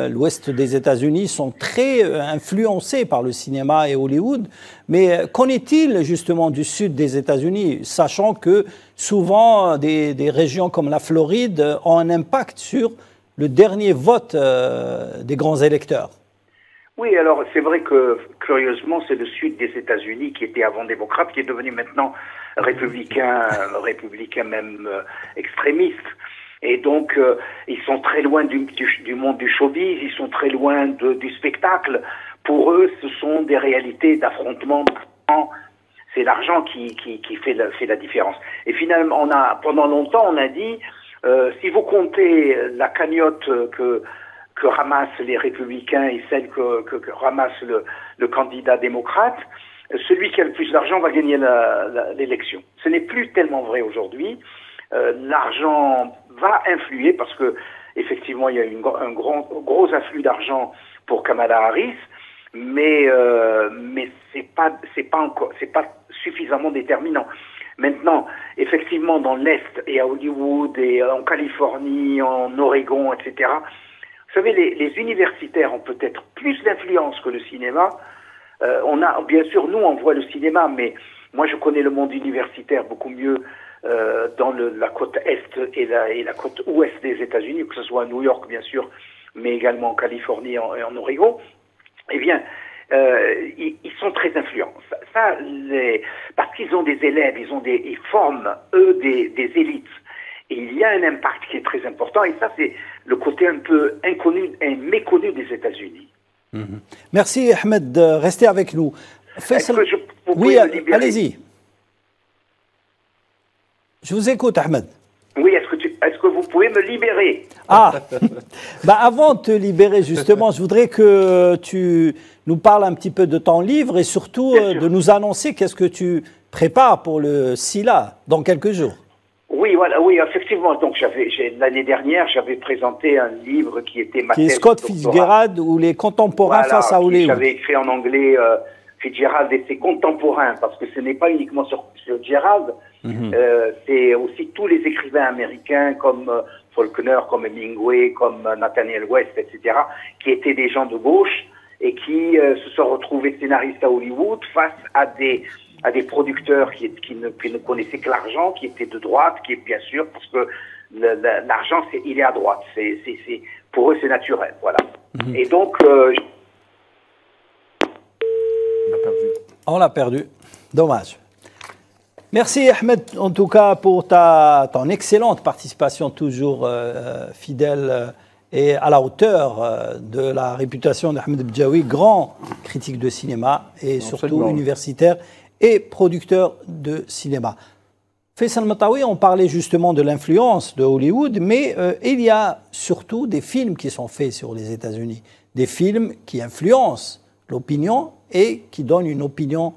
l'ouest des États-Unis sont très influencés par le cinéma et Hollywood. Mais qu'en est-il justement du sud des États-Unis, sachant que souvent des régions comme la Floride ont un impact sur le dernier vote des grands électeurs? Oui, alors c'est vrai que curieusement c'est le sud des États-Unis qui était avant démocrate, qui est devenu maintenant républicain même extrémiste. Et donc ils sont très loin du monde du showbiz, ils sont très loin du spectacle. Pour eux, ce sont des réalités d'affrontement. C'est l'argent qui fait la différence. Et finalement, pendant longtemps, on a dit si vous comptez la cagnotte que ramassent les républicains et celle que ramasse le candidat démocrate, celui qui a le plus d'argent va gagner l'élection. Ce n'est plus tellement vrai aujourd'hui. L'argent va influer parce que effectivement il y a un gros afflux d'argent pour Kamala Harris, mais c'est pas suffisamment déterminant. Maintenant, effectivement, dans l'Est et à Hollywood et en Californie, en Oregon, etc., vous savez, les universitaires ont peut-être plus d'influence que le cinéma. Bien sûr, nous, on voit le cinéma, mais Moi, je connais le monde universitaire beaucoup mieux dans la côte est et la côte ouest des États-Unis, que ce soit à New York, bien sûr, mais également en Californie et en Oregon. Eh bien, ils sont très influents. Parce qu'ils ont des élèves, ils forment, eux, des élites. Et il y a un impact qui est très important. Et ça, c'est le côté un peu inconnu et méconnu des États-Unis. Merci, Ahmed. Restez avec nous. Est-ce que vous oui, pouvez me libérer? allez-y. Je vous écoute, Ahmed. Oui, est-ce que vous pouvez me libérer? Ah, avant de te libérer, justement, je voudrais que tu nous parles un petit peu de ton livre et surtout de nous annoncer qu'est-ce que tu prépares pour le SILA dans quelques jours. Oui, voilà, oui, effectivement. Donc, l'année dernière, j'avais présenté un livre qui était ma thèse de doctorat. Scott Fitzgerald ou les contemporains face à Hollywood. J'avais écrit en anglais Fitzgerald et ses contemporains, parce que ce n'est pas uniquement sur Fitzgerald, c'est aussi tous les écrivains américains comme Faulkner, comme Hemingway, comme Nathaniel West, etc., qui étaient des gens de gauche et qui se sont retrouvés scénaristes à Hollywood face à des producteurs qui ne connaissaient que l'argent, qui étaient de droite, qui est bien sûr, parce que l'argent, il est à droite. Pour eux, c'est naturel, voilà. Et donc... On l'a perdu. Dommage. Merci Ahmed, en tout cas, pour ton excellente participation, toujours fidèle et à la hauteur de la réputation d'Ahmed Bdjaoui, grand critique de cinéma et surtout universitaire et producteur de cinéma. Faisal Mataoui, on parlait justement de l'influence de Hollywood, mais il y a surtout des films qui sont faits sur les États-Unis, des films qui influencent l'opinion et qui donnent une opinion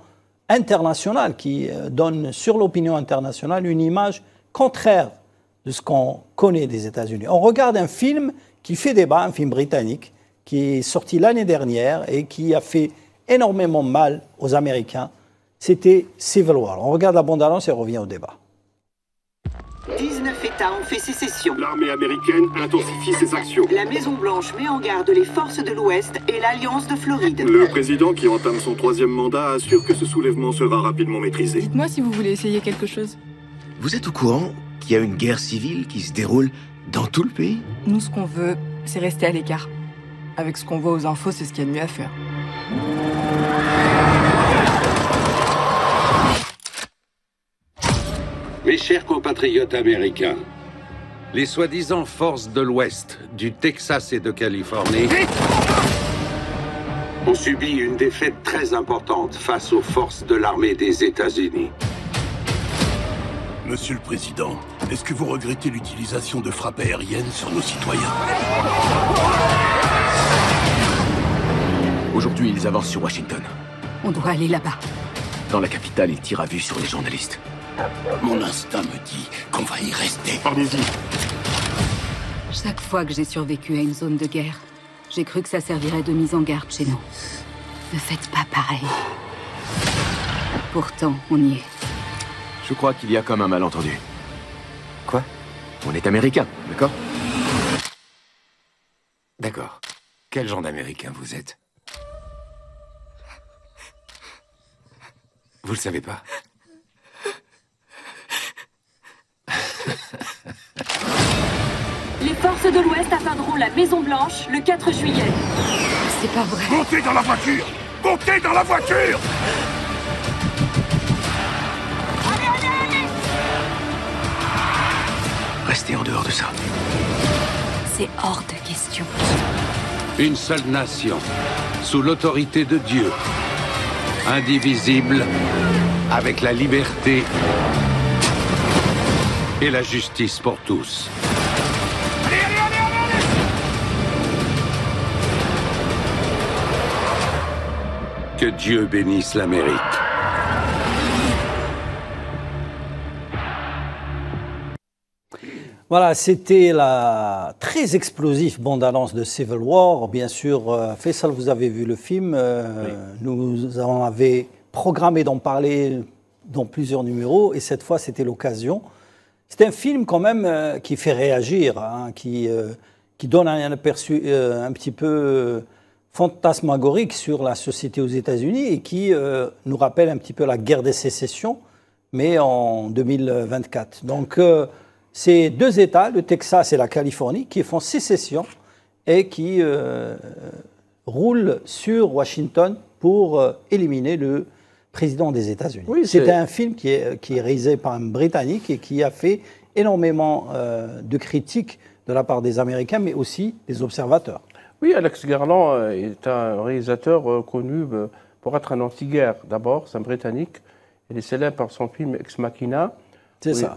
internationale, qui donne sur l'opinion internationale une image contraire de ce qu'on connaît des États-Unis. On regarde un film qui fait débat, un film britannique, qui est sorti l'année dernière et qui a fait énormément mal aux Américains. C'était Civil War. On regarde la bande-annonce et on revient au débat. 19 États ont fait sécession. L'armée américaine intensifie ses actions. La Maison-Blanche met en garde les forces de l'Ouest et l'Alliance de Floride. Le président, qui entame son 3e mandat, assure que ce soulèvement sera rapidement maîtrisé. Dites-moi si vous voulez essayer quelque chose. Vous êtes au courant qu'il y a une guerre civile qui se déroule dans tout le pays? Nous, ce qu'on veut, c'est rester à l'écart. Avec ce qu'on voit aux infos, c'est ce qu'il y a de mieux à faire. Mes chers compatriotes américains, les soi-disant forces de l'Ouest, du Texas et de Californie, ont subi une défaite très importante face aux forces de l'armée des États-Unis. Monsieur le Président, est-ce que vous regrettez l'utilisation de frappes aériennes sur nos citoyens? Aujourd'hui, ils avancent sur Washington. On doit aller là-bas. Dans la capitale, ils tirent à vue sur les journalistes. Mon instinct me dit qu'on va y rester. Allez-y. Chaque fois que j'ai survécu à une zone de guerre, j'ai cru que ça servirait de mise en garde chez nous. Ne faites pas pareil. Pourtant, on y est. Je crois qu'il y a comme un malentendu. Quoi? On est américain, d'accord? D'accord. Quel genre d'américain vous êtes? Vous le savez pas? Les forces de l'Ouest atteindront la Maison-Blanche le 4 juillet. C'est pas vrai. Montez dans la voiture! Montez dans la voiture! Restez en dehors de ça. C'est hors de question. Une seule nation, sous l'autorité de Dieu, indivisible, avec la liberté et la justice pour tous. Que Dieu bénisse l'Amérique. Voilà, c'était la très explosive bande-annonce de Civil War. Bien sûr, Faisal, vous avez vu le film. Oui. Nous en avions programmé d'en parler dans plusieurs numéros et cette fois, c'était l'occasion. C'est un film quand même qui fait réagir, hein, qui donne un aperçu un petit peu fantasmagorique sur la société aux États-Unis et qui nous rappelle un petit peu la guerre des sécessions, mais en 2024. Donc, c'est deux États, le Texas et la Californie, qui font sécession et qui roulent sur Washington pour éliminer le président des États-Unis. Oui, c'était un film qui est réalisé par un Britannique et qui a fait énormément de critiques de la part des Américains, mais aussi des observateurs. Oui, Alex Garland est un réalisateur connu pour être un anti-guerre. D'abord, c'est un Britannique. Il est célèbre par son film Ex Machina,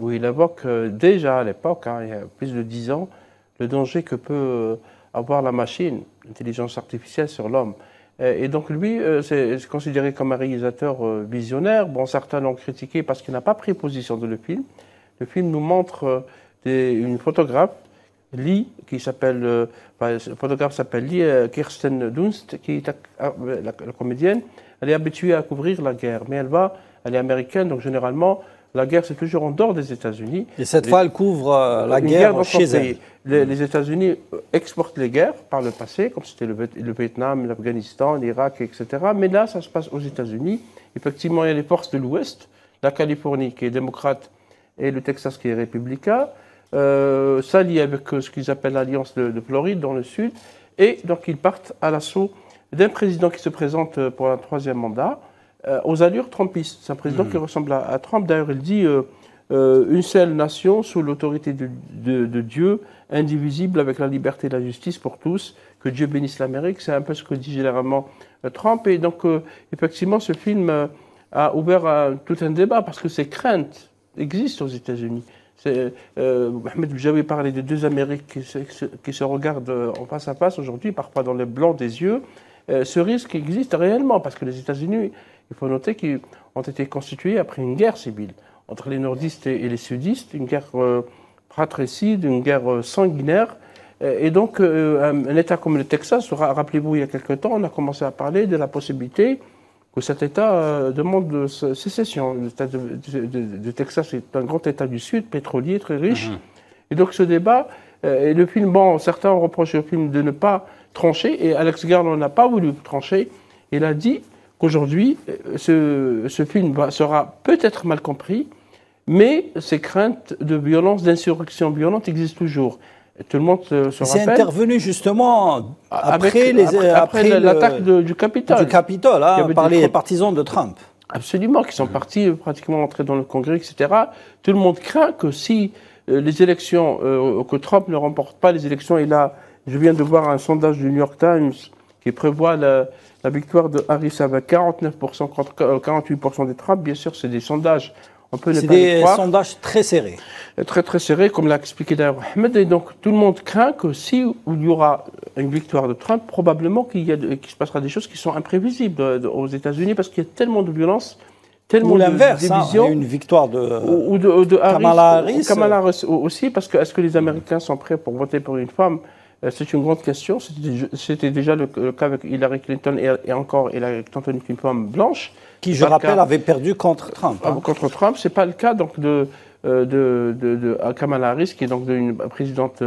où il évoque déjà à l'époque, il y a plus de 10 ans, le danger que peut avoir la machine, l'intelligence artificielle sur l'homme. Et donc lui, c'est considéré comme un réalisateur visionnaire. Bon, certains l'ont critiqué parce qu'il n'a pas pris position dans le film. Le film nous montre une photographe, Lee, qui s'appelle, le photographe s'appelle Lee Kirsten Dunst, qui est la comédienne. Elle est habituée à couvrir la guerre, mais elle est américaine, donc généralement, la guerre, c'est toujours en dehors des États-Unis. Et cette fois, elle couvre la guerre chez elle. Les États-Unis exportent les guerres par le passé, comme c'était le Vietnam, l'Afghanistan, l'Irak, etc. Mais là, ça se passe aux États-Unis. Effectivement, il y a les forces de l'Ouest, la Californie qui est démocrate et le Texas qui est républicain. Ça lié avec ce qu'ils appellent l'Alliance de Floride dans le sud. Et donc, ils partent à l'assaut d'un président qui se présente pour un troisième mandat, aux allures trumpistes. C'est un président qui ressemble à Trump. D'ailleurs, il dit une seule nation sous l'autorité de Dieu, indivisible avec la liberté et la justice pour tous. Que Dieu bénisse l'Amérique. C'est un peu ce que dit généralement Trump. Et donc, effectivement, ce film a ouvert tout un débat parce que ces craintes existent aux États-Unis. Mohamed Boujaoui parlait de deux Amériques qui se regardent en face à face aujourd'hui, parfois dans le blanc des yeux. Ce risque existe réellement parce que les États-Unis, il faut noter qu'ils ont été constitués après une guerre civile entre les nordistes et les sudistes, une guerre fratricide, une guerre sanguinaire. Et donc, un État comme le Texas, rappelez-vous, il y a quelque temps, on a commencé à parler de la possibilité que cet État demande sécession. L'État de Texas est un grand État du Sud, pétrolier, très riche. Et donc, ce débat, et le film, certains ont reproché au film de ne pas trancher, et Alex Garland n'a pas voulu trancher. Il a dit qu'aujourd'hui, ce film sera peut-être mal compris, mais ces craintes de violence, d'insurrection violente existent toujours. Et tout le monde se rappelle. C'est intervenu justement après l'attaque du Capitole. Du Capitole, par les partisans de Trump. Absolument, qui sont partis pratiquement entrer dans le Congrès, etc. Tout le monde craint que si les élections, que Trump ne remporte pas les élections, et là, je viens de voir un sondage du New York Times qui prévoit la victoire de Harris avec 49% contre 48% des Trump. Bien sûr, c'est des sondages. C'est des sondages très serrés. Très très serrés, comme l'a expliqué d'ailleurs Ahmed. Et donc tout le monde craint que si il y aura une victoire de Trump, probablement qu'il se passera des choses qui sont imprévisibles aux États-Unis parce qu'il y a tellement de violence, tellement de division. Une victoire de Kamala Harris. Kamala Harris aussi, parce que est-ce que les Américains sont prêts pour voter pour une femme? C'est une grande question. C'était déjà le cas avec Hillary Clinton et encore Hillary Clinton est une femme blanche. Qui, je rappelle, avait perdu contre Trump. Contre Trump, c'est pas le cas donc de Kamala Harris, qui est donc une présidente,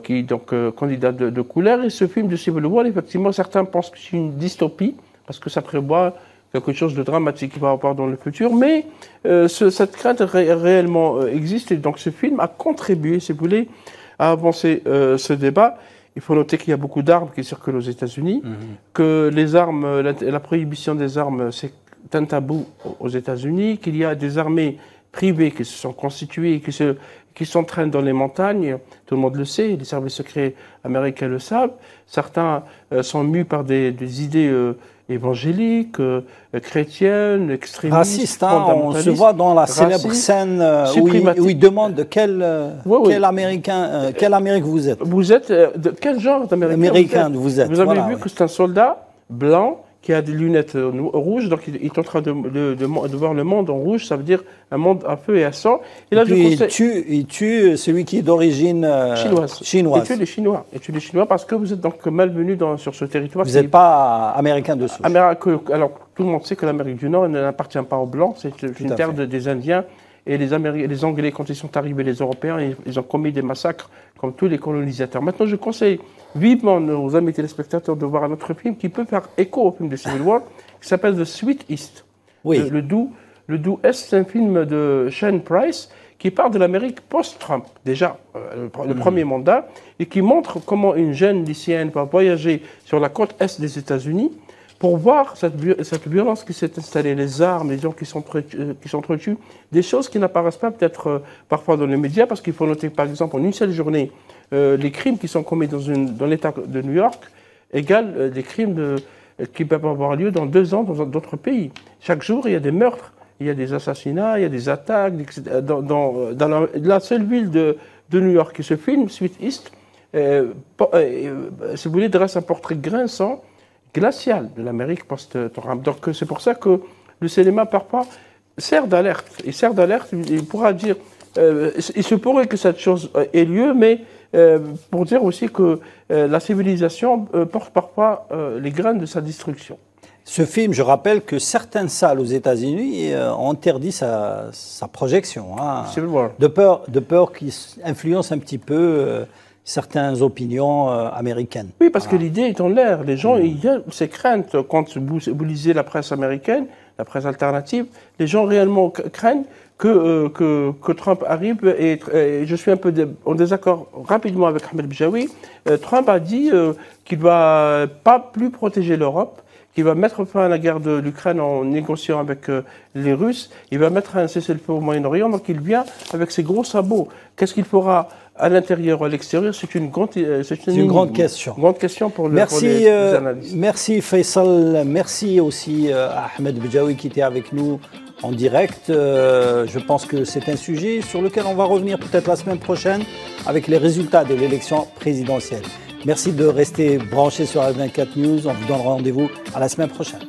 qui est donc candidate de couleur. Et ce film de Civil War, effectivement, certains pensent que c'est une dystopie parce que ça prévoit quelque chose de dramatique qu'il va y avoir dans le futur. Mais cette crainte réellement existe et donc ce film a contribué, si vous voulez, à avancer ce débat. Il faut noter qu'il y a beaucoup d'armes qui circulent aux États-Unis, que les armes, la prohibition des armes, c'est un tabou aux États-Unis, qu'il y a des armées privées qui se sont constituées, qui s'entraînent dans les montagnes. Tout le monde le sait, les services secrets américains le savent. Certains sont mus par des idées évangéliques, chrétiennes, extrémistes, racistes. On se voit dans la célèbre scène où il demande quelle Amérique vous êtes. Vous êtes de quel genre d'Américain vous êtes. Vous avez vu que c'est un soldat blanc qui a des lunettes rouges, donc il est en train de voir le monde en rouge, ça veut dire un monde à feu et à sang. Et là, il tue celui qui est d'origine chinoise. Il tue les Chinois. Il tue les Chinois parce que vous êtes donc malvenu sur ce territoire. Vous n'êtes pas américain de souche. Alors, tout le monde sait que l'Amérique du Nord n'appartient pas aux Blancs, c'est une terre des Indiens Et les Anglais, quand ils sont arrivés, les Européens, ils ont commis des massacres comme tous les colonisateurs. Maintenant, je conseille vivement aux amis téléspectateurs de voir un autre film qui peut faire écho au film de Civil War, qui s'appelle The Sweet East. Oui. Le doux Est, c'est un film de Shane Price qui parle de l'Amérique post-Trump, déjà le premier mandat, et qui montre comment une jeune lycéenne va voyager sur la côte Est des États-Unis pour voir cette violence qui s'est installée, les armes, les gens qui s'entretuent, des choses qui n'apparaissent pas peut-être parfois dans les médias, parce qu'il faut noter par exemple en une seule journée, les crimes qui sont commis dans l'État de New York égale des crimes qui peuvent avoir lieu dans 2 ans dans d'autres pays. Chaque jour, il y a des meurtres, il y a des assassinats, il y a des attaques. Dans la seule ville de New York qui se filme, Sweet East, si vous voulez, dresse un portrait grinçant, glacial de l'Amérique post-Trump. Donc c'est pour ça que le cinéma parfois sert d'alerte. Il sert d'alerte, il pourra dire, il se pourrait que cette chose ait lieu, mais pour dire aussi que la civilisation porte parfois les graines de sa destruction. Ce film, je rappelle que certaines salles aux États-Unis ont interdit sa projection, hein, de peur qu'il influence un petit peu certaines opinions américaines. Oui, parce que l'idée est en l'air. Les gens, il y a ces craintes. Quand vous lisez la presse américaine, la presse alternative, les gens réellement craignent que Trump arrive, et je suis un peu en désaccord rapidement avec Ahmed Bjaoui. Trump a dit qu'il ne va pas plus protéger l'Europe, qu'il va mettre fin à la guerre de l'Ukraine en négociant avec les Russes, il va mettre un cessez-le-feu au Moyen-Orient, donc il vient avec ses gros sabots. Qu'est-ce qu'il fera à l'intérieur ou à l'extérieur? C'est une grande question. Grande question pour les analystes. Merci Faisal, merci aussi à Ahmed Bjaoui qui était avec nous en direct. Je pense que c'est un sujet sur lequel on va revenir peut-être la semaine prochaine avec les résultats de l'élection présidentielle. Merci de rester branchés sur F24 News. On vous donne rendez-vous à la semaine prochaine.